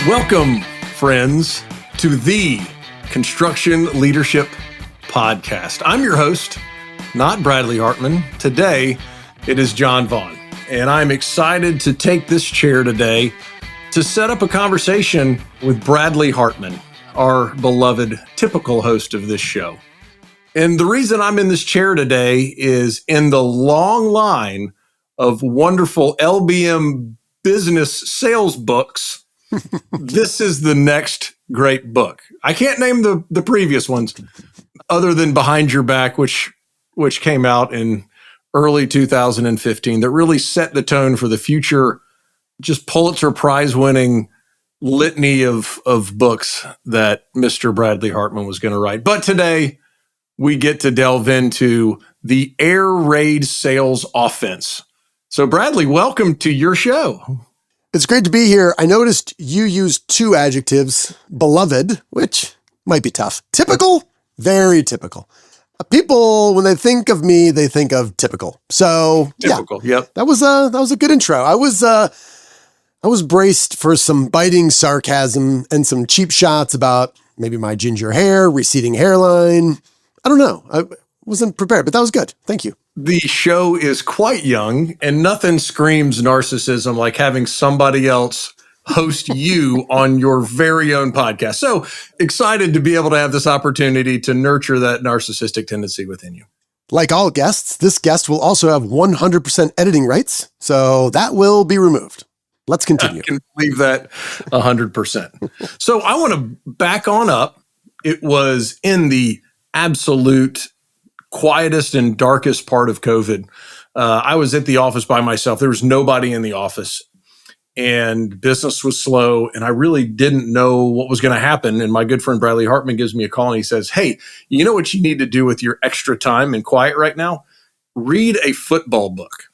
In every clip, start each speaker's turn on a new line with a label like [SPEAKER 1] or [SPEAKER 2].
[SPEAKER 1] Welcome, friends, to the Construction Leadership Podcast. I'm your host, not Bradley Hartmann. Today, it is Jon Vaughan, and I'm excited to take this chair today to set up a conversation with Bradley Hartmann, our beloved typical host of this show. And the reason I'm in this chair today is in the long line of wonderful LBM business sales books. This is the next great book. I can't name the previous ones other than Behind Your Back, which came out in early 2015, that really set the tone for the future, just Pulitzer Prize winning litany of books that Mr. Bradley Hartmann was going to write. But today we get to delve into the air raid sales offense. So Bradley, welcome to your show.
[SPEAKER 2] It's great to be here. I noticed you used two adjectives, beloved, which might be tough. Typical, very typical. People, when they think of me, they think of typical. So
[SPEAKER 1] Typical,
[SPEAKER 2] yeah,
[SPEAKER 1] yep.
[SPEAKER 2] that was a good intro. I was braced for some biting sarcasm and some cheap shots about maybe my ginger hair, receding hairline. I don't know. I wasn't prepared, but that was good. Thank you.
[SPEAKER 1] The show is quite young, and nothing screams narcissism like having somebody else host you on your very own podcast. So excited to be able to have this opportunity to nurture that narcissistic tendency within you.
[SPEAKER 2] Like all guests, this guest will also have 100% editing rights, so that will be removed. Let's continue.
[SPEAKER 1] I can believe that 100%. So I want to back on up. It was in the absolute quietest and darkest part of COVID. I was at the office by myself. There was nobody in the office, and business was slow, and I really didn't know what was going to happen. And my good friend Bradley Hartmann gives me a call, and he says, "Hey, you know what you need to do with your extra time and quiet right now? Read a football book."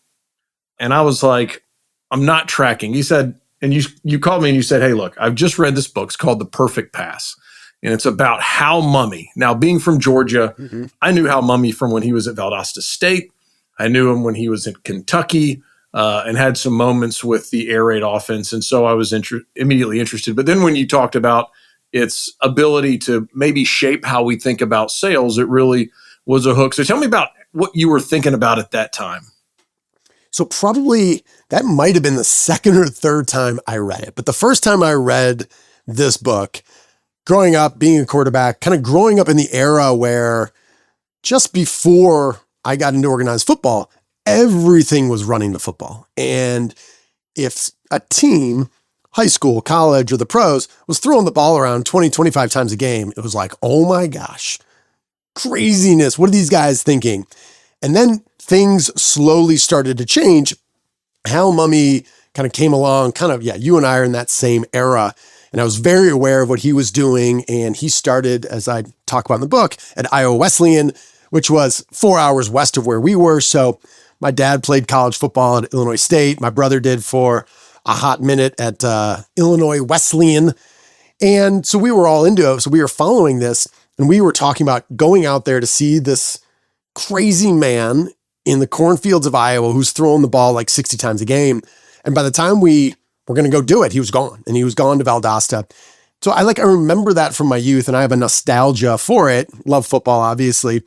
[SPEAKER 1] And I was like, "I'm not tracking." He said, and you called me and you said, "Hey, look, I've just read this book. It's called The Perfect Pass. And it's about Hal Mumme." Now, being from Georgia, I knew Hal Mumme from when he was at Valdosta State. I knew him when he was in Kentucky and had some moments with the air raid offense. And so I was immediately interested. But then when you talked about its ability to maybe shape how we think about sales, it really was a hook. So tell me about what you were thinking about at that time.
[SPEAKER 2] So probably that might have been the second or third time I read it. But the first time I read this book, growing up, being a quarterback, kind of growing up in the era where just before I got into organized football, everything was running the football. And if a team, high school, college, or the pros, was throwing the ball around 20, 25 times a game, it was like, oh my gosh, craziness. What are these guys thinking? And then things slowly started to change. Hal Mumme kind of came along, you and I are in that same era. And I was very aware of what he was doing. And he started, as I talk about in the book, at Iowa Wesleyan, which was 4 hours west of where we were. So my dad played college football at Illinois State. My brother did for a hot minute at Illinois Wesleyan. And so we were all into it. So we were following this, and we were talking about going out there to see this crazy man in the cornfields of Iowa who's throwing the ball like 60 times a game. And by the time we're going to go do it, he was gone, and he was gone to Valdosta. So I remember that from my youth, and I have a nostalgia for it. Love football, obviously.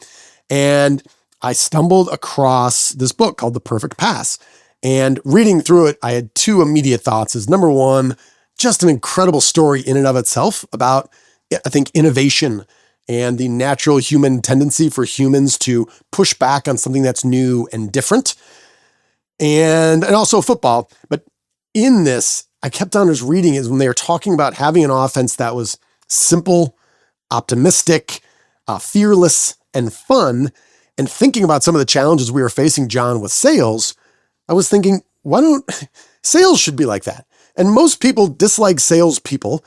[SPEAKER 2] And I stumbled across this book called The Perfect Pass. And reading through it, I had two immediate thoughts. Is number one, just an incredible story in and of itself about, I think, innovation and the natural human tendency for humans to push back on something that's new and different. And also football. But in this, I kept on just reading is when they were talking about having an offense that was simple, optimistic, fearless, and fun, and thinking about some of the challenges we were facing, John, with sales, I was thinking, sales should be like that. And most people dislike salespeople,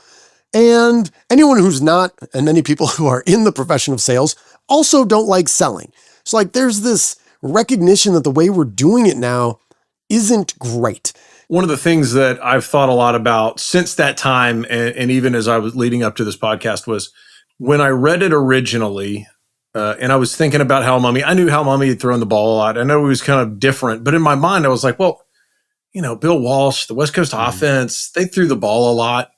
[SPEAKER 2] and anyone who's not, and many people who are in the profession of sales also don't like selling. So there's this recognition that the way we're doing it now isn't great.
[SPEAKER 1] One of the things that I've thought a lot about since that time, and even as I was leading up to this podcast, was when I read it originally, and I was thinking about Hal Mumme. I knew Hal Mumme had thrown the ball a lot. I know he was kind of different, but in my mind, I was like, well, Bill Walsh, the West Coast offense, they threw the ball a lot.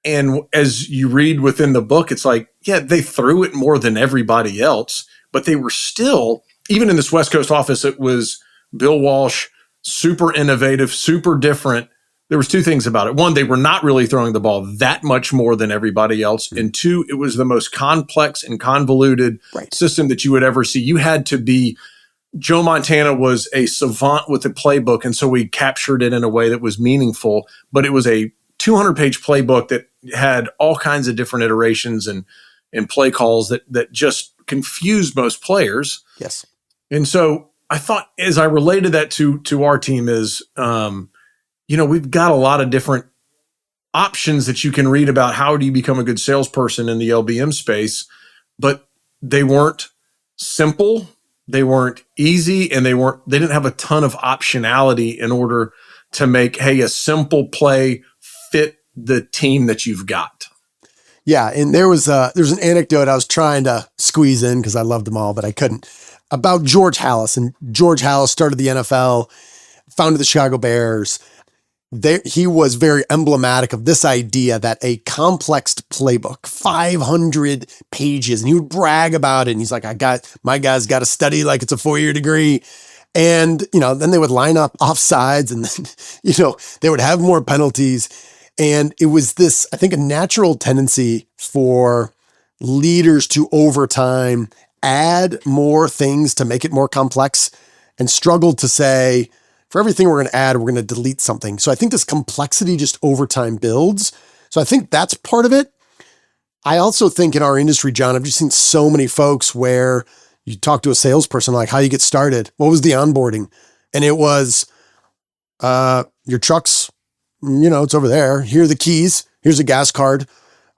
[SPEAKER 1] And as you read within the book, it's like, yeah, they threw it more than everybody else, but they were still, even in this West Coast office, it was Bill Walsh, super innovative, super different. There was two things about it. One, they were not really throwing the ball that much more than everybody else. And two, it was the most complex and convoluted system that you would ever see. You had to be, Joe Montana was a savant with a playbook. And so we captured it in a way that was meaningful, but it was a 200-page playbook that had all kinds of different iterations and play calls that just confused most players.
[SPEAKER 2] Yes.
[SPEAKER 1] And so I thought, as I related that to our team is, we've got a lot of different options that you can read about how do you become a good salesperson in the LBM space, but they weren't simple, they weren't easy, and they didn't have a ton of optionality in order to make, hey, a simple play fit the team that you've got.
[SPEAKER 2] Yeah, and there's an anecdote I was trying to squeeze in because I loved them all, but I couldn't, about George Halas. And George Halas started the NFL, founded the Chicago Bears. He was very emblematic of this idea that a complex playbook, 500 pages, and he would brag about it. And he's like, my guy's got to study like it's a 4-year degree. And, then they would line up offsides and then, they would have more penalties. And it was this, I think, a natural tendency for leaders to, over time, add more things to make it more complex and struggle to say, for everything we're going to add, we're going to delete something. So I think this complexity just over time builds. So I think that's part of it. I also think in our industry, John, I've just seen so many folks where you talk to a salesperson, like, how you get started? What was the onboarding? And it was, your truck's, it's over there. Here are the keys. Here's a gas card.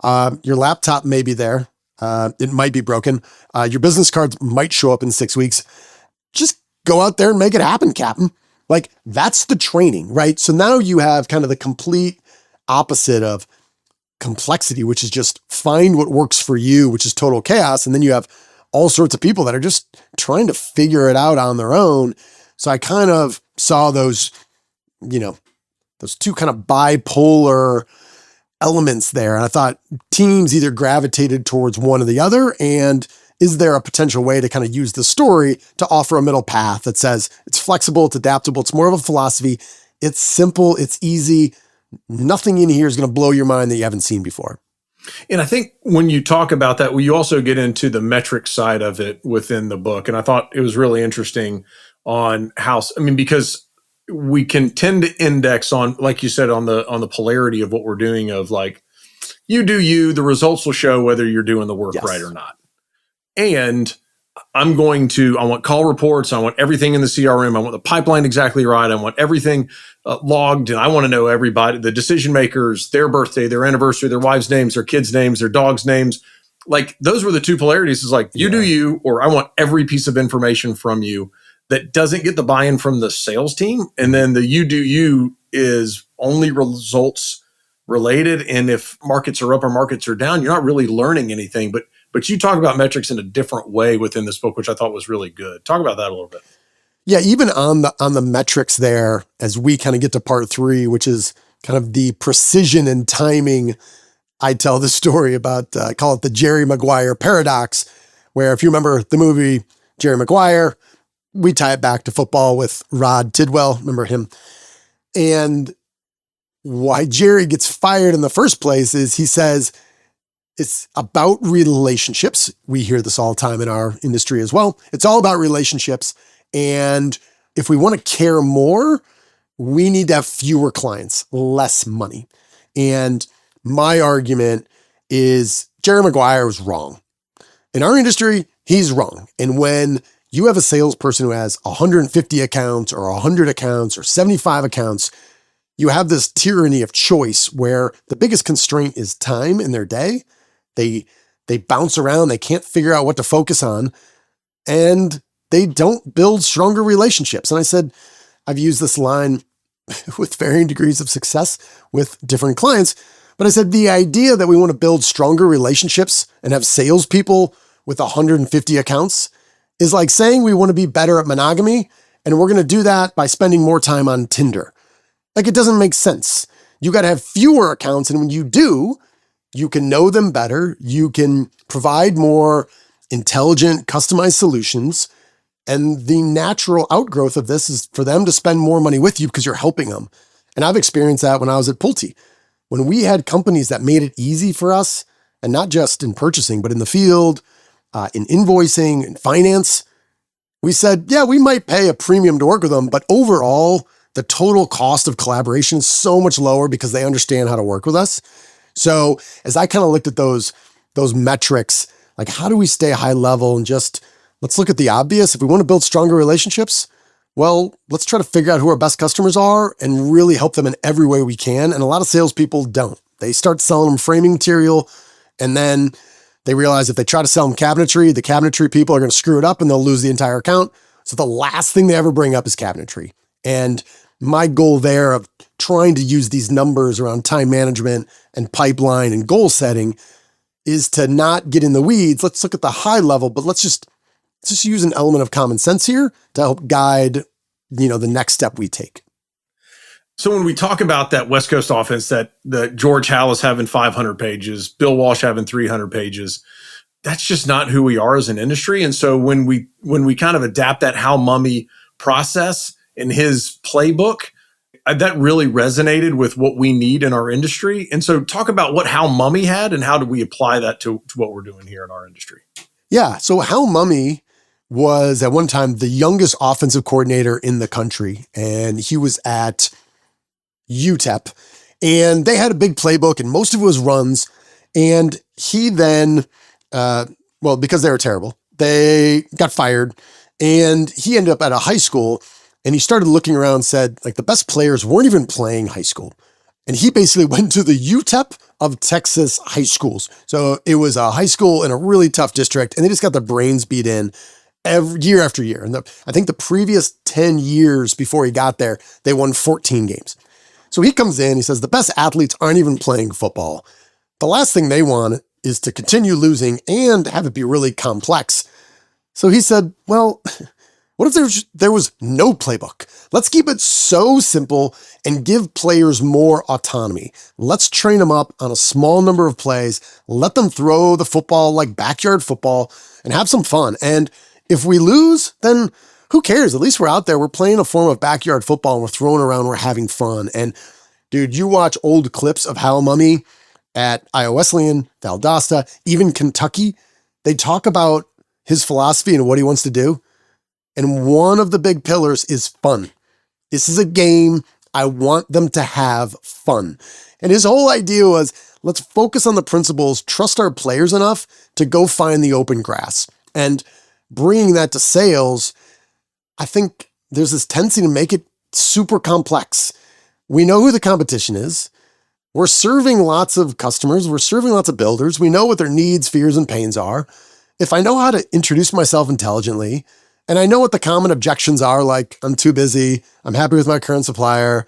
[SPEAKER 2] Your laptop may be there. It might be broken. Your business cards might show up in 6 weeks. Just go out there and make it happen, Captain. Like, that's the training, right? So now you have kind of the complete opposite of complexity, which is just find what works for you, which is total chaos. And then you have all sorts of people that are just trying to figure it out on their own. So I kind of saw those two kind of bipolar elements there. And I thought teams either gravitated towards one or the other. And is there a potential way to kind of use the story to offer a middle path that says it's flexible, it's adaptable, it's more of a philosophy, it's simple, it's easy. Nothing in here is going to blow your mind that you haven't seen before.
[SPEAKER 1] And I think when you talk about that, you also get into the metric side of it within the book. And I thought it was really interesting on how, because we can tend to index on, like you said, on the polarity of what we're doing of like, you do you, the results will show whether you're doing the work right or not. And I want call reports. I want everything in the CRM. I want the pipeline exactly right. I want everything logged. And I want to know everybody, the decision makers, their birthday, their anniversary, their wives' names, their kids' names, their dogs' names. Like, those were the two polarities. Is like, you do you, or I want every piece of information from you that doesn't get the buy-in from the sales team. And then the you do you is only results related. And if markets are up or markets are down, you're not really learning anything. But you talk about metrics in a different way within this book, which I thought was really good. Talk about that a little bit.
[SPEAKER 2] Yeah, even on the metrics there, as we kind of get to part 3, which is kind of the precision and timing, I tell the story about, I call it the Jerry Maguire paradox, where if you remember the movie Jerry Maguire, we tie it back to football with Rod Tidwell, remember him? And why Jerry gets fired in the first place is he says, it's about relationships. We hear this all the time in our industry as well. It's all about relationships. And if we want to care more, we need to have fewer clients, less money. And my argument is Jerry Maguire was wrong. In our industry, he's wrong. And when you have a salesperson who has 150 accounts or 100 accounts or 75 accounts, you have this tyranny of choice where the biggest constraint is time in their day. They bounce around. They can't figure out what to focus on, and they don't build stronger relationships. And I said, I've used this line with varying degrees of success with different clients, but I said, the idea that we want to build stronger relationships and have salespeople with 150 accounts is like saying we want to be better at monogamy, and we're going to do that by spending more time on Tinder. Like, it doesn't make sense. You got to have fewer accounts, and when you do, You can know them better. You can provide more intelligent, customized solutions. And the natural outgrowth of this is for them to spend more money with you because you're helping them. And I've experienced that when I was at Pulte. When we had companies that made it easy for us, and not just in purchasing, but in the field, in invoicing, in finance, we said, yeah, we might pay a premium to work with them, but overall, the total cost of collaboration is so much lower because they understand how to work with us. So as I kind of looked at those metrics, like how do we stay high level and just let's look at the obvious. If we want to build stronger relationships, well, let's try to figure out who our best customers are and really help them in every way we can. And a lot of salespeople don't. They start selling them framing material, and then they realize if they try to sell them cabinetry, the cabinetry people are going to screw it up and they'll lose the entire account. So the last thing they ever bring up is cabinetry. And my goal there of trying to use these numbers around time management and pipeline and goal setting is to not get in the weeds. Let's look at the high level, but let's just use an element of common sense here to help guide, the next step we take.
[SPEAKER 1] So when we talk about that West Coast offense, that George Halas having 500 pages, Bill Walsh having 300 pages, that's just not who we are as an industry. And so when we kind of adapt that Hal Mummy process in his playbook, that really resonated with what we need in our industry. And so talk about what Hal Mummy had and how do we apply that to what we're doing here in our industry.
[SPEAKER 2] Yeah. So Hal Mummy was at one time the youngest offensive coordinator in the country. And he was at UTEP, and they had a big playbook and most of it was runs. And he then, because they were terrible, they got fired, and he ended up at a high school, and he started looking around and said, like, the best players weren't even playing high school. And he basically went to the UTEP of Texas high schools. So it was a high school in a really tough district, and they just got their brains beat in every year after year. And I think the previous 10 years before he got there, they won 14 games. So he comes in, he says, the best athletes aren't even playing football. The last thing they want is to continue losing and have it be really complex. So he said, well, what if there was no playbook? Let's keep it so simple and give players more autonomy. Let's train them up on a small number of plays, let them throw the football like backyard football and have some fun. And if we lose, then who cares? At least we're out there. We're playing a form of backyard football and we're throwing around. We're having fun. And dude, you watch old clips of Hal Mummy at Iowa Wesleyan, Valdosta, even Kentucky. They talk about his philosophy and what he wants to do. And one of the big pillars is fun. This is a game. I want them to have fun. And his whole idea was, let's focus on the principles, trust our players enough to go find the open grass. And bringing that to sales, I think there's this tendency to make it super complex. We know who the competition is. We're serving lots of customers. We're serving lots of builders. We know what their needs, fears, and pains are. If I know how to introduce myself intelligently, and I know what the common objections are, like I'm too busy, I'm happy with my current supplier,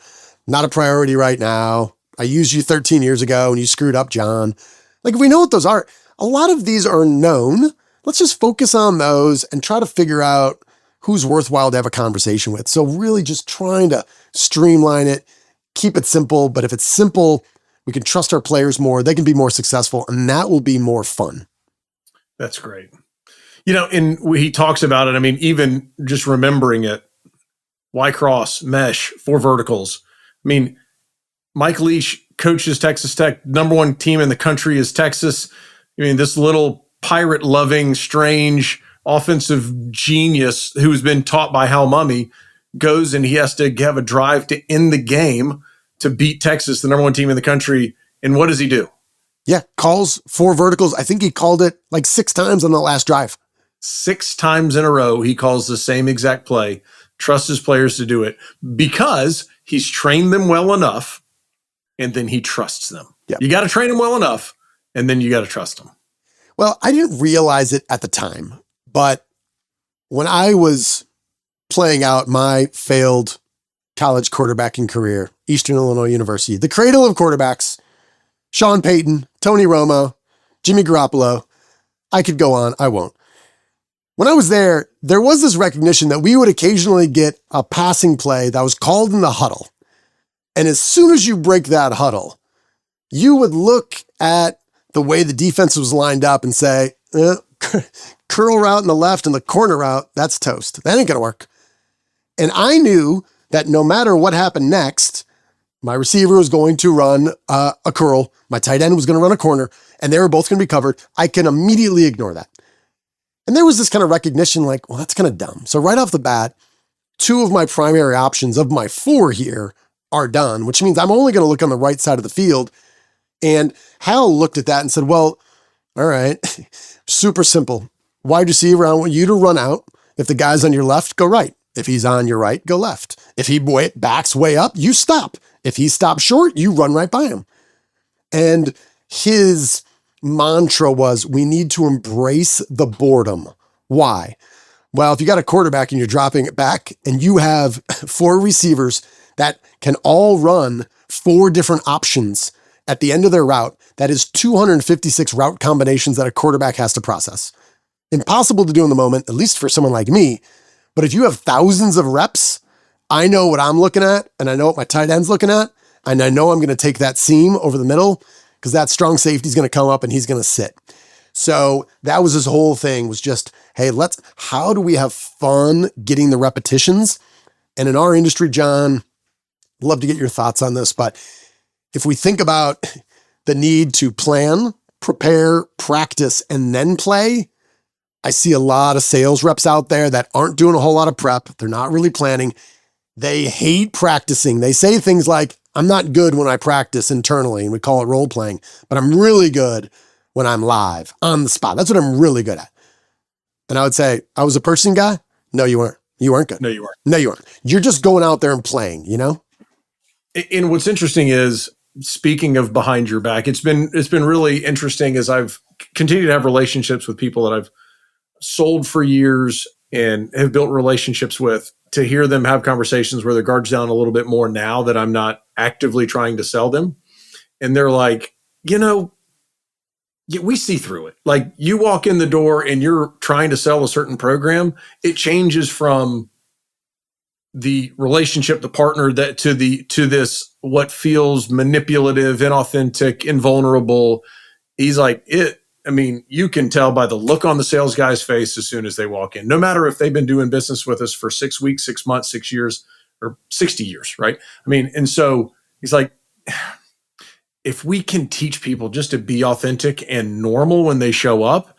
[SPEAKER 2] not a priority right now, I used you 13 years ago and you screwed up, John. Like, if we know what those are, a lot of these are known. Let's just focus on those and try to figure out who's worthwhile to have a conversation with. So really just trying to streamline it, keep it simple. But if it's simple, we can trust our players more. They can be more successful, and that will be more fun.
[SPEAKER 1] That's great. And he talks about it. I mean, even just remembering it, Y-cross, mesh, 4 verticals. I mean, Mike Leach coaches Texas Tech. Number 1 team in the country is Texas. I mean, this little pirate-loving, strange offensive genius who's been taught by Hal Mummy goes and he has to have a drive to end the game to beat Texas, the number 1 team in the country. And what does he do?
[SPEAKER 2] Yeah, calls 4 verticals. I think he called it like 6 times on the last drive.
[SPEAKER 1] 6 times in a row, he calls the same exact play, trusts his players to do it because he's trained them well enough, and then he trusts them.
[SPEAKER 2] Yep.
[SPEAKER 1] You got to train them well enough, and then you got to trust them.
[SPEAKER 2] Well, I didn't realize it at the time, but when I was playing out my failed college quarterbacking career, Eastern Illinois University, the cradle of quarterbacks, Sean Payton, Tony Romo, Jimmy Garoppolo, I could go on, I won't. When I was there was this recognition that we would occasionally get a passing play that was called in the huddle. And as soon as you break that huddle, you would look at the way the defense was lined up and say, curl route in the left and the corner route, that's toast. That ain't going to work. And I knew that no matter what happened next, my receiver was going to run a curl, my tight end was going to run a corner, and they were both going to be covered. I can immediately ignore that. And there was this kind of recognition like, well, that's kind of dumb. So right off the bat, 2 of my primary options of my 4 here are done, which means I'm only going to look on the right side of the field. And Hal looked at that and said, well, all right, super simple. Wide receiver, I want you to run out. If the guy's on your left, go right. If he's on your right, go left. If he backs way up, you stop. If he stops short, you run right by him. And his mantra was, we need to embrace the boredom. Why? Well, if you got a quarterback and you're dropping it back and you have 4 receivers that can all run 4 different options at the end of their route, that is 256 route combinations that a quarterback has to process. Impossible to do in the moment, at least for someone like me. But if you have thousands of reps, I know what I'm looking at, and I know what my tight end's looking at, and I know I'm going to take that seam over the middle because that strong safety is going to come up and he's going to sit. So that was his whole thing, was just, hey, how do we have fun getting the repetitions? And in our industry, John, I'd love to get your thoughts on this, but if we think about the need to plan, prepare, practice, and then play, I see a lot of sales reps out there that aren't doing a whole lot of prep. They're not really planning. They hate practicing. They say things like, I'm not good when I practice internally, and we call it role playing, but I'm really good when I'm live on the spot. That's what I'm really good at. And I would say, I was a purchasing guy. No, you weren't. You weren't good.
[SPEAKER 1] No, you weren't.
[SPEAKER 2] No, you weren't. You're just going out there and playing, you know?
[SPEAKER 1] And what's interesting is, speaking of behind your back, it's been really interesting as I've continued to have relationships with people that I've sold for years and have built relationships with, to hear them have conversations where their guard's down a little bit more now that I'm not actively trying to sell them. And they're like, we see through it. Like, you walk in the door and you're trying to sell a certain program, it changes from the relationship, the partner, that to this, what feels manipulative, inauthentic, invulnerable. He's like, you can tell by the look on the sales guy's face as soon as they walk in, no matter if they've been doing business with us for 6 weeks, 6 months, 6 years, or 60 years, right? And so he's like, if we can teach people just to be authentic and normal when they show up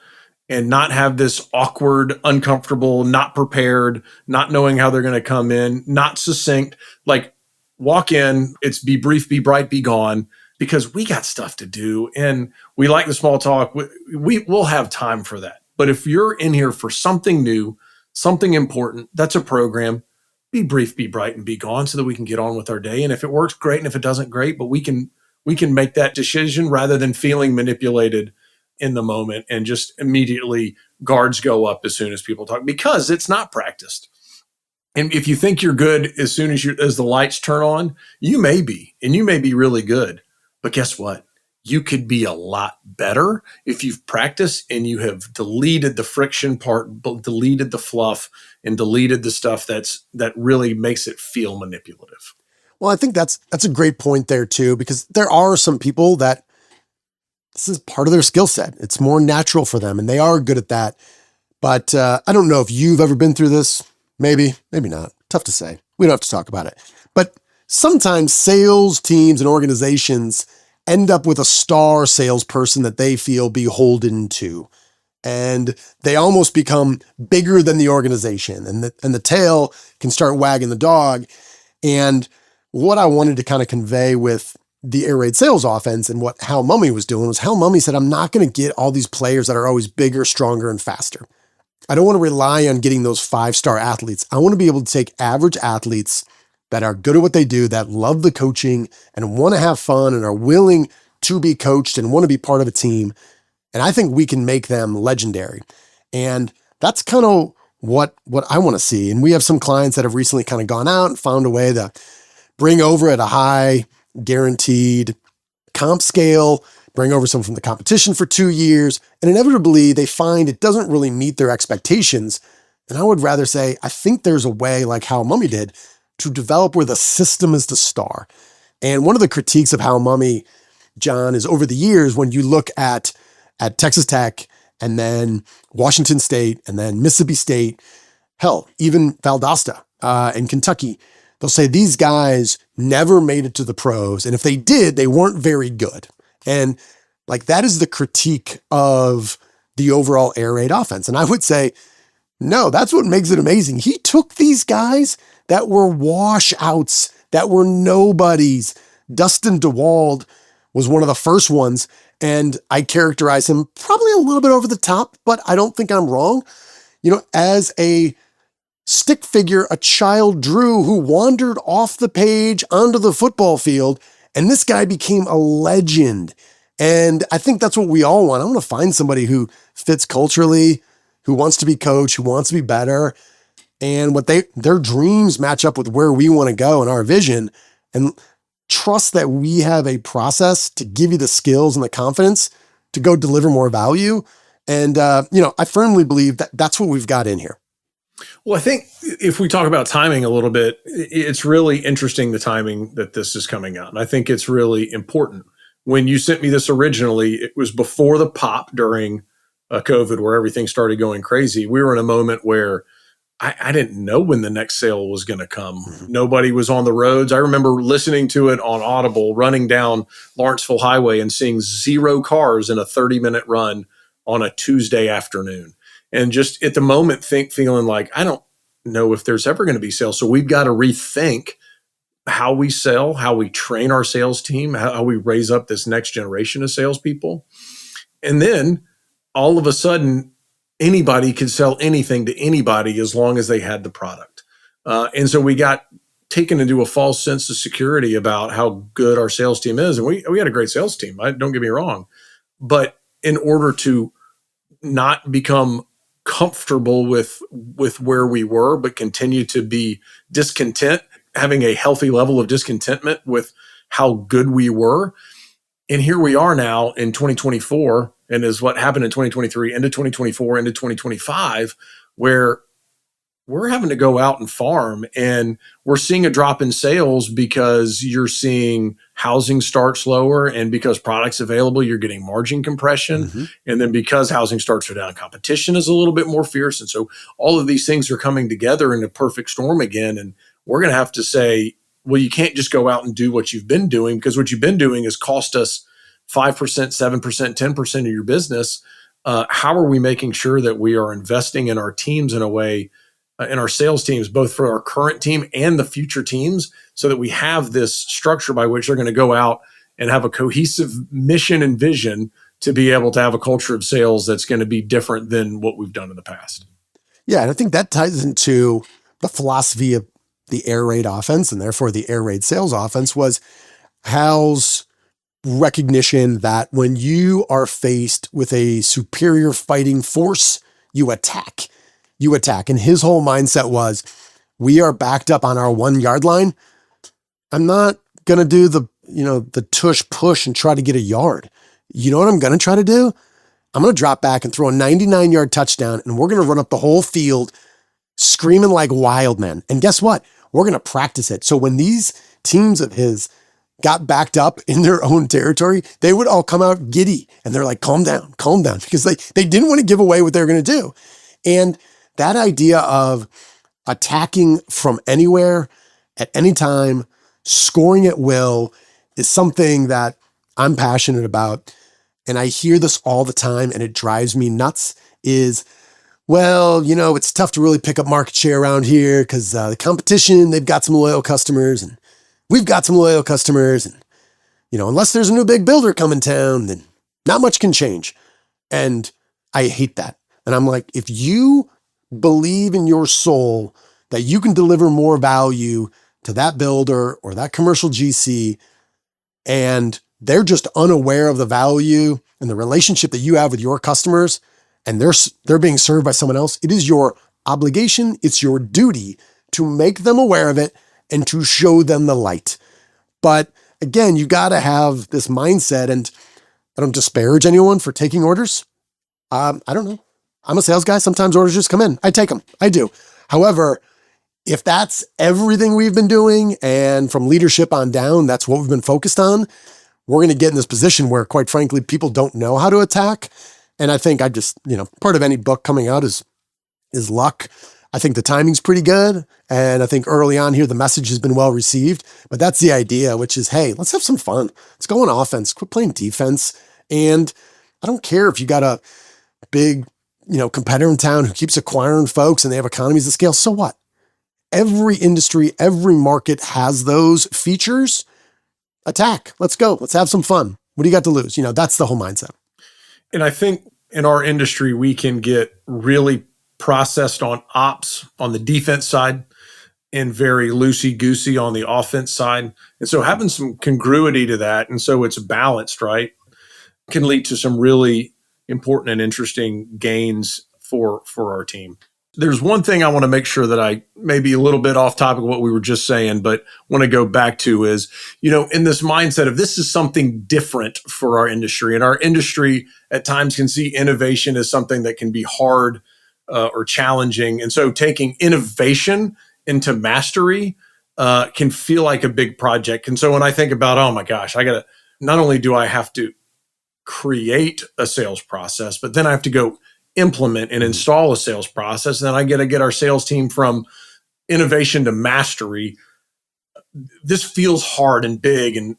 [SPEAKER 1] and not have this awkward, uncomfortable, not prepared, not knowing how they're going to come in, not succinct, like, walk in, it's be brief, be bright, be gone, because we got stuff to do and we like the small talk. We'll have time for that. But if you're in here for something new, something important, that's a program, be brief, be bright, and be gone so that we can get on with our day. And if it works, great. And if it doesn't, great. But we can make that decision rather than feeling manipulated in the moment and just immediately guards go up as soon as people talk, because it's not practiced. And if you think you're good as soon as the lights turn on, you may be, and you may be really good. But guess what? You could be a lot better if you've practiced and you have deleted the friction part, deleted the fluff, and deleted the stuff that really makes it feel manipulative.
[SPEAKER 2] Well, I think that's a great point there too, because there are some people that this is part of their skill set. It's more natural for them and they are good at that. But I don't know if you've ever been through this. Maybe not. Tough to say. We don't have to talk about it. But sometimes sales teams and organizations end up with a star salesperson that they feel beholden to. And they almost become bigger than the organization. And the tail can start wagging the dog. And what I wanted to kind of convey with the air raid sales offense and what Hal Mummy was doing was Hal Mummy said, I'm not going to get all these players that are always bigger, stronger, and faster. I don't want to rely on getting those 5-star athletes. I want to be able to take average athletes that are good at what they do, that love the coaching and want to have fun and are willing to be coached and want to be part of a team. And I think we can make them legendary. And that's kind of what I want to see. And we have some clients that have recently kind of gone out and found a way to bring over at a high guaranteed comp scale, bring over some from the competition for 2 years, and inevitably they find it doesn't really meet their expectations. And I would rather say, I think there's a way, like how Mummy did, to develop where the system is the star. And one of the critiques of how Mummy John, is over the years, when you look at Texas Tech and then Washington State and then Mississippi State, hell, even Valdosta and Kentucky, they'll say these guys never made it to the pros. And if they did, they weren't very good. And like, that is the critique of the overall air raid offense. And I would say, no, that's what makes it amazing. He took these guys that were washouts, that were nobodies. Dustin DeWald was one of the first ones, and I characterize him probably a little bit over the top, but I don't think I'm wrong. As a stick figure, a child Drew who wandered off the page onto the football field, and this guy became a legend. And I think that's what we all want. I want to find somebody who fits culturally, who wants to be coached, who wants to be better, and their dreams match up with where we want to go and our vision, and trust that we have a process to give you the skills and the confidence to go deliver more value. And, I firmly believe that that's what we've got in here.
[SPEAKER 1] Well, I think if we talk about timing a little bit, it's really interesting, the timing that this is coming out. And I think it's really important. When you sent me this originally, it was before the pop during COVID, where everything started going crazy. We were in a moment where I didn't know when the next sale was going to come. Mm-hmm. Nobody was on the roads. I remember listening to it on Audible, running down Lawrenceville Highway and seeing 0 cars in a 30-minute run on a Tuesday afternoon. And just at the moment, feeling like, I don't know if there's ever going to be sales. So we've got to rethink how we sell, how we train our sales team, how we raise up this next generation of salespeople. And then all of a sudden, anybody could sell anything to anybody as long as they had the product. And so we got taken into a false sense of security about how good our sales team is. And we had a great sales team. Don't get me wrong. But in order to not become comfortable with where we were, but continue to be discontent, having a healthy level of discontentment with how good we were. And here we are now in 2024, and is what happened in 2023 into 2024 into 2025, where we're having to go out and farm, and we're seeing a drop in sales because you're seeing housing start slower, and because products available, you're getting margin compression. Mm-hmm. And then because housing starts are down, competition is a little bit more fierce. And so all of these things are coming together in a perfect storm again. And we're going to have to say, well, you can't just go out and do what you've been doing, because what you've been doing has cost us 5%, 7%, 10% of your business. How are we making sure that we are investing in our teams in a way, in our sales teams, both for our current team and the future teams, so that we have this structure by which they're going to go out and have a cohesive mission and vision to be able to have a culture of sales that's going to be different than what we've done in the past.
[SPEAKER 2] Yeah, and I think that ties into the philosophy of the air raid offense, and therefore the air raid sales offense, was Hal's recognition that when you are faced with a superior fighting force, you attack. And his whole mindset was, we are backed up on our 1 yard line. I'm not going to do the tush push and try to get a yard. You know what I'm going to try to do? I'm going to drop back and throw a 99-yard touchdown, and we're going to run up the whole field screaming like wild men. And guess what? We're going to practice it. So when these teams of his got backed up in their own territory, they would all come out giddy, and they're like, calm down, because they didn't want to give away what they were going to do. And that idea of attacking from anywhere, at any time, scoring at will, is something that I'm passionate about. And I hear this all the time, and it drives me nuts, is, well, it's tough to really pick up market share around here because the competition, they've got some loyal customers, and we've got some loyal customers. And, unless there's a new big builder coming town, then not much can change. And I hate that. And I'm like, if you believe in your soul that you can deliver more value to that builder or that commercial GC, and they're just unaware of the value and the relationship that you have with your customers, and they're being served by someone else, it is your obligation, it's your duty to make them aware of it and to show them the light. But again, you got to have this mindset, and I don't disparage anyone for taking orders. I don't know. I'm a sales guy. Sometimes orders just come in. I take them. I do. However, if that's everything we've been doing, and from leadership on down, that's what we've been focused on, we're going to get in this position where, quite frankly, people don't know how to attack. And I think part of any book coming out is luck. I think the timing's pretty good. And I think early on here, the message has been well received. But that's the idea, which is, hey, let's have some fun. Let's go on offense. Quit playing defense. And I don't care if you got a big, competitor in town who keeps acquiring folks and they have economies of scale. So what? Every industry, every market has those features. Attack. Let's go. Let's have some fun. What do you got to lose? That's the whole mindset.
[SPEAKER 1] And I think in our industry, we can get really processed on ops on the defense side and very loosey-goosey on the offense side. And so having some congruity to that, and so it's balanced, right, can lead to some really important and interesting gains for our team. There's one thing I want to make sure that I may be a little bit off topic of what we were just saying, but want to go back to is, in this mindset of this is something different for our industry. And our industry at times can see innovation as something that can be hard or challenging. And so taking innovation into mastery can feel like a big project. And so when I think about, oh my gosh, not only do I have to create a sales process, but then I have to go implement and install a sales process. And then I got to get our sales team from innovation to mastery. This feels hard and big and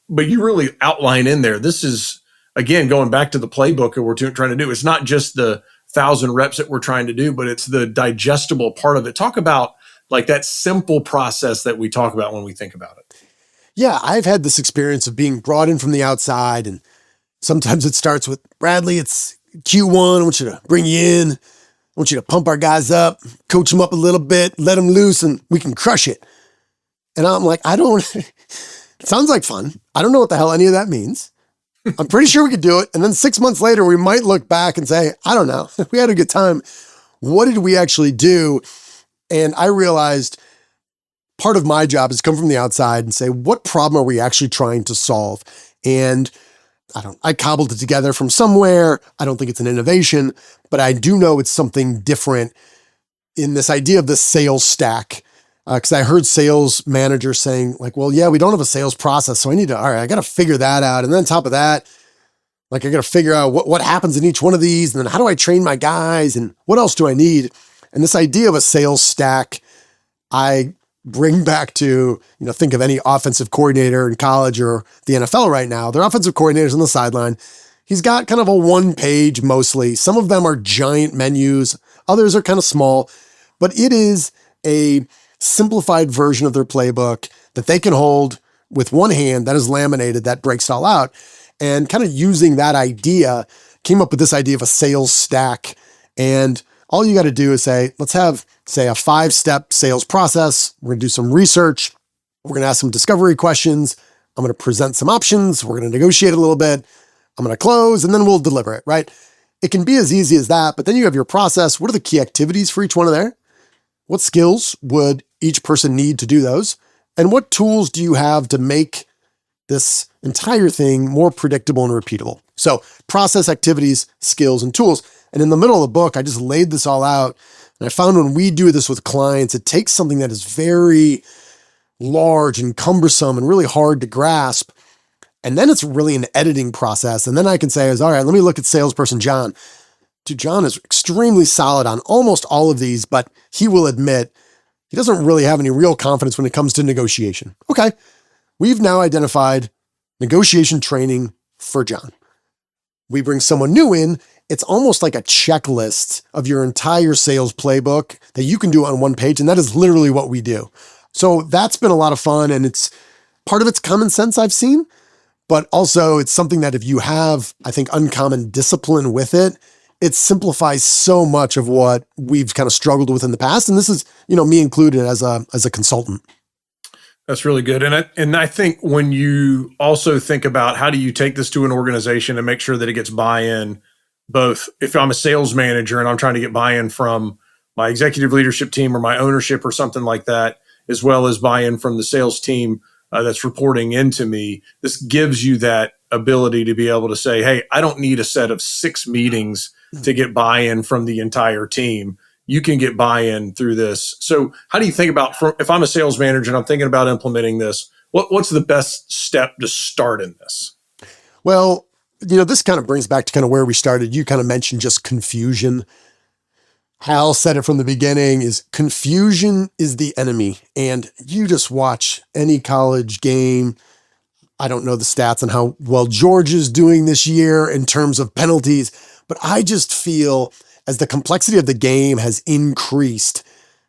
[SPEAKER 1] but you really outline in there. This is, again, going back to the playbook that we're trying to do. It's not just the 1,000 reps that we're trying to do, but it's the digestible part of it. Talk about that simple process that we talk about when we think about it.
[SPEAKER 2] Yeah, I've had this experience of being brought in from the outside, and sometimes it starts with, Bradley, it's Q1. I want you to bring you in. I want you to pump our guys up, coach them up a little bit, let them loose, and we can crush it. And I'm like, it sounds like fun. I don't know what the hell any of that means. I'm pretty sure we could do it. And then 6 months later, we might look back and say, I don't know. We had a good time. What did we actually do? And I realized part of my job is come from the outside and say, what problem are we actually trying to solve? And I cobbled it together from somewhere. I don't think it's an innovation, but I do know it's something different in this idea of the sales stack. Because I heard sales managers saying well, yeah, we don't have a sales process. So I got to figure that out. And then on top of that, I got to figure out what happens in each one of these. And then how do I train my guys? And what else do I need? And this idea of a sales stack, I bring back to, think of any offensive coordinator in college or the NFL right now. They're offensive coordinators on the sideline. He's got kind of a one-page mostly. Some of them are giant menus. Others are kind of small. But it is a simplified version of their playbook that they can hold with one hand that is laminated, that breaks it all out. And kind of using that idea, came up with this idea of a sales stack. And all you got to do is say, let's have, say, a 5-step sales process. We're going to do some research. We're going to ask some discovery questions. I'm going to present some options. We're going to negotiate a little bit. I'm going to close, and then we'll deliver it, right? It can be as easy as that, but then you have your process. What are the key activities for each one of there? What skills would each person need to do those? And what tools do you have to make this entire thing more predictable and repeatable? So process, activities, skills, and tools. And in the middle of the book, I just laid this all out. And I found when we do this with clients, it takes something that is very large and cumbersome and really hard to grasp. And then it's really an editing process. And then I can say, all right, let me look at salesperson John. Dude, John is extremely solid on almost all of these, but he will admit he doesn't really have any real confidence when it comes to negotiation. Okay, we've now identified negotiation training for John. We bring someone new in. It's almost like a checklist of your entire sales playbook that you can do on one page. And that is literally what we do. So that's been a lot of fun. And it's part of it's common sense I've seen, but also it's something that if you have, I think, uncommon discipline with it, it simplifies so much of what we've kind of struggled with in the past. And this is, me included as a consultant.
[SPEAKER 1] That's really good. And I think when you also think about how do you take this to an organization and make sure that it gets buy-in, both if I'm a sales manager and I'm trying to get buy-in from my executive leadership team or my ownership or something like that, as well as buy-in from the sales team that's reporting into me, this gives you that ability to be able to say, hey, I don't need a set of 6 meetings to get buy-in from the entire team. You can get buy-in through this. So how do you think about, if I'm a sales manager and I'm thinking about implementing this, What's the best step to start in this?
[SPEAKER 2] Well, this kind of brings back to kind of where we started. You kind of mentioned just confusion. Hal said it from the beginning, is confusion is the enemy. And you just watch any college game. I don't know the stats on how well Georgia's doing this year in terms of penalties, but I just feel as the complexity of the game has increased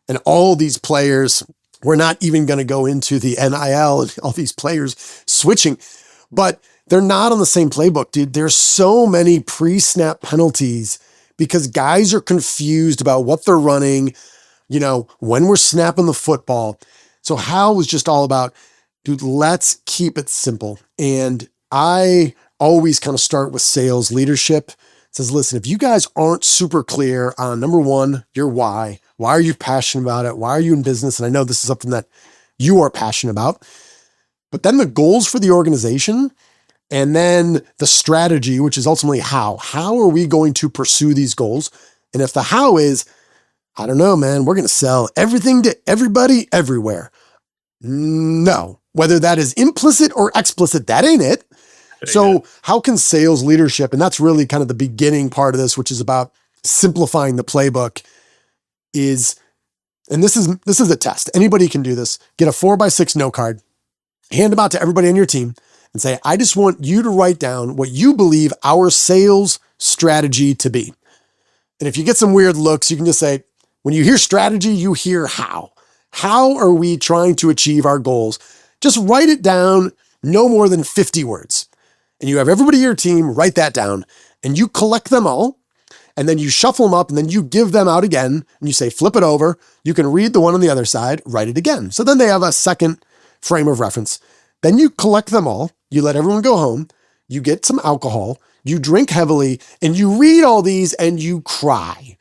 [SPEAKER 2] and all these players, we're not even going to go into the NIL and all these players switching, but they're not on the same playbook, dude. There's so many pre-snap penalties because guys are confused about what they're running, when we're snapping the football. So Hal was just all about, dude, let's keep it simple. And I always kind of start with sales leadership. It says, listen, if you guys aren't super clear on number one, your why are you passionate about it? Why are you in business? And I know this is something that you are passionate about, but then the goals for the organization and then the strategy, which is ultimately how are we going to pursue these goals? And if the how is, I don't know, man, we're going to sell everything to everybody everywhere. No, whether that is implicit or explicit, that ain't it. So how can sales leadership, and that's really kind of the beginning part of this, which is about simplifying the playbook and this is a test. Anybody can do this. Get a 4x6 note card, hand them out to everybody on your team and say, I just want you to write down what you believe our sales strategy to be. And if you get some weird looks, you can just say, when you hear strategy, you hear how. How are we trying to achieve our goals? Just write it down, no more than 50 words. And you have everybody on your team write that down and you collect them all. And then you shuffle them up and then you give them out again and you say, flip it over. You can read the one on the other side, write it again. So then they have a second frame of reference. Then you collect them all. You let everyone go home. You get some alcohol. You drink heavily and you read all these and you cry.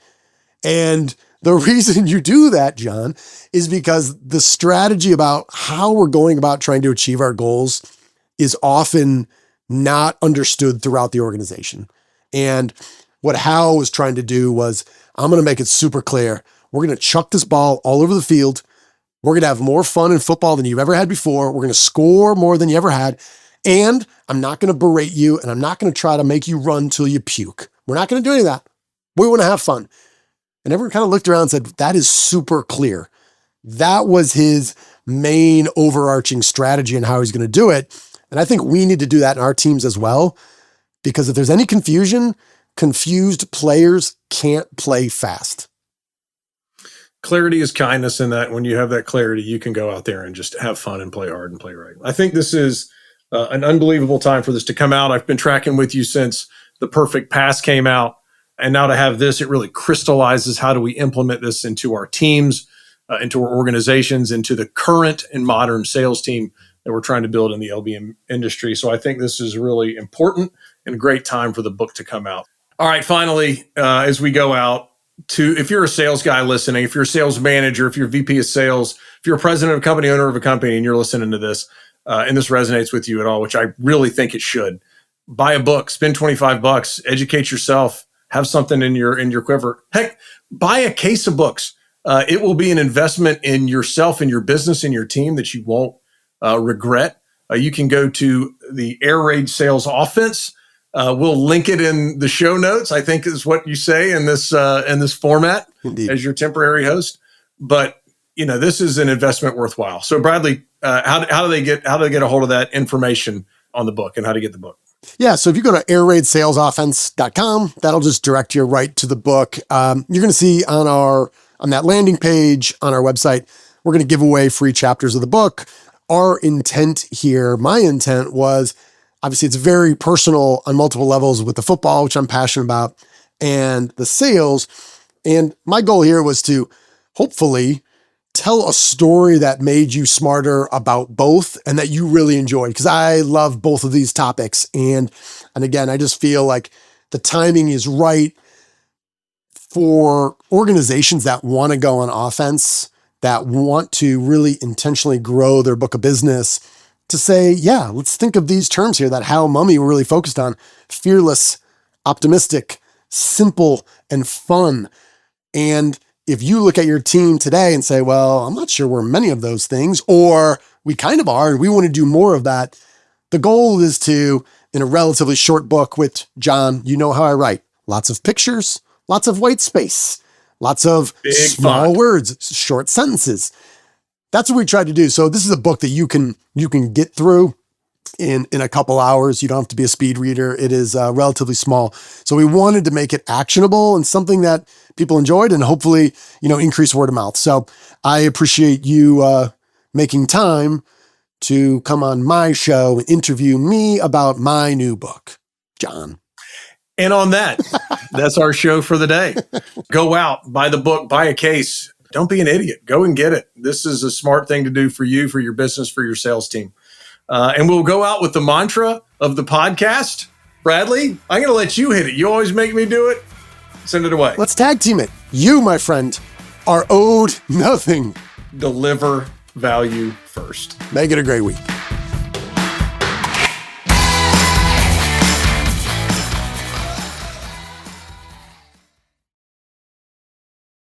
[SPEAKER 2] And the reason you do that, John, is because the strategy about how we're going about trying to achieve our goals is often not understood throughout the organization. And what Hal was trying to do was, I'm going to make it super clear. We're going to chuck this ball all over the field. We're going to have more fun in football than you've ever had before. We're going to score more than you ever had. And I'm not going to berate you and I'm not going to try to make you run till you puke. We're not going to do any of that. We want to have fun. And everyone kind of looked around and said, that is super clear. That was his main overarching strategy and how he's going to do it. And I think we need to do that in our teams as well, because if there's any confusion, confused players can't play fast.
[SPEAKER 1] Clarity is kindness, in that when you have that clarity, you can go out there and just have fun and play hard and play right. I think this is an unbelievable time for this to come out. I've been tracking with you since the perfect pass came out. And now to have this, it really crystallizes how do we implement this into our teams, into our organizations, into the current and modern sales team that we're trying to build in the LBM industry. So I think this is really important and a great time for the book to come out. All right, finally, as we go out, if you're a sales guy listening, if you're a sales manager, if you're a VP of sales, if you're a president of a company, owner of a company, and you're listening to this, and this resonates with you at all, which I really think it should, buy a book, spend $25, educate yourself, have something in your quiver. Heck, buy a case of books. It will be an investment in yourself and your business and your team that you won't regret. You can go to the Air Raid Sales Offense. We'll link it in the show notes, I think is what you say in this format. Indeed. As your temporary host. But this is an investment worthwhile. So Bradley, how do they get a hold of that information on the book and how to get the book?
[SPEAKER 2] Yeah, so if you go to airraidsalesOffense.com, that'll just direct you right to the book. You're going to see on that landing page on our website, we're going to give away free chapters of the book. Our intent here, my intent was, obviously it's very personal on multiple levels with the football, which I'm passionate about, and the sales. And my goal here was to hopefully tell a story that made you smarter about both and that you really enjoyed, because I love both of these topics. And again, I just feel like the timing is right for organizations that want to go on offense, that want to really intentionally grow their book of business, to say, yeah, let's think of these terms here that Hal Mummy were really focused on: fearless, optimistic, simple, and fun. And if you look at your team today and say, well, I'm not sure we're many of those things, or we kind of are, and we want to do more of that. The goal is to, in a relatively short book with Jon, you know how I write. Lots of pictures, lots of white space, lots of
[SPEAKER 1] Big
[SPEAKER 2] small
[SPEAKER 1] font.
[SPEAKER 2] words, short sentences. That's what we tried to do. So this is a book that you can get through in a couple hours. You don't have to be a speed reader. It is relatively small. So we wanted to make it actionable and something that people enjoyed and hopefully, increase word of mouth. So I appreciate you making time to come on my show and interview me about my new book, Jon.
[SPEAKER 1] And on that, that's our show for the day. Go out, buy the book, buy a case. Don't be an idiot. Go and get it. This is a smart thing to do for you, for your business, for your sales team. And we'll go out with the mantra of the podcast. Bradley, I'm going to let you hit it. You always make me do it. Send it away.
[SPEAKER 2] Let's tag team it. You, my friend, are owed nothing.
[SPEAKER 1] Deliver value first.
[SPEAKER 2] Make it a great week.